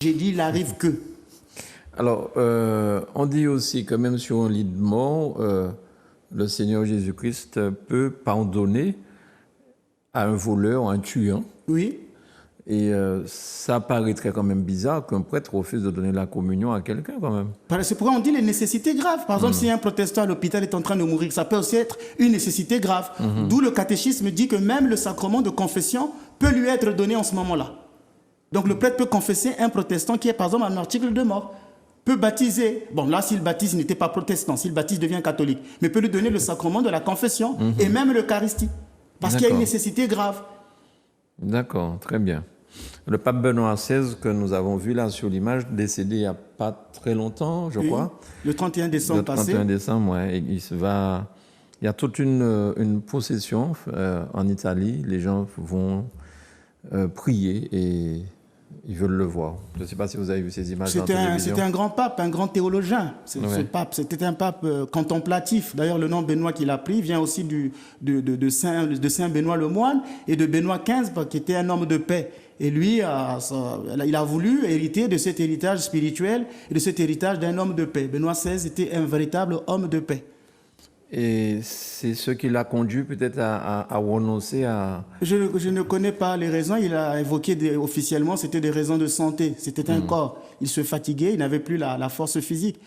J'ai dit, il arrive que. Alors, on dit aussi que même sur un lit de mort, le Seigneur Jésus-Christ peut pardonner à un voleur, à un tueur. Oui. Et ça paraîtrait quand même bizarre qu'un prêtre refuse de donner la communion à quelqu'un quand même. C'est pourquoi on dit les nécessités graves. Par exemple, si un protestant à l'hôpital est en train de mourir, ça peut aussi être une nécessité grave. D'où le catéchisme dit que même le sacrement de confession peut lui être donné en ce moment-là. Donc le prêtre peut confesser un protestant qui est par exemple un article de mort. Peut baptiser, bon là s'il baptise, il n'était pas protestant, s'il baptise, il devient catholique, mais peut lui donner le sacrement de la confession et même l'Eucharistie. Parce qu'il y a une nécessité grave. D'accord, très bien. Le pape Benoît XVI, que nous avons vu là sur l'image, décédé il n'y a pas très longtemps, je crois. Le 31 décembre passé. Le 31 décembre, ouais. Il y a toute une procession en Italie. Les gens vont prier et ils veulent le voir. Je ne sais pas si vous avez vu ces images dans la télévision. C'était un grand pape, un grand théologien. Ce pape, c'était un pape contemplatif. D'ailleurs, le nom Benoît qu'il a pris vient aussi de Saint Benoît le moine et de Benoît XV, qui était un homme de paix. Et lui, il a voulu hériter de cet héritage spirituel et de cet héritage d'un homme de paix. Benoît XVI était un véritable homme de paix. Et c'est ce qui l'a conduit peut-être à renoncer à... Je ne connais pas les raisons. Il a évoqué officiellement, c'était des raisons de santé. C'était un corps. Il se fatiguait, il n'avait plus la force physique.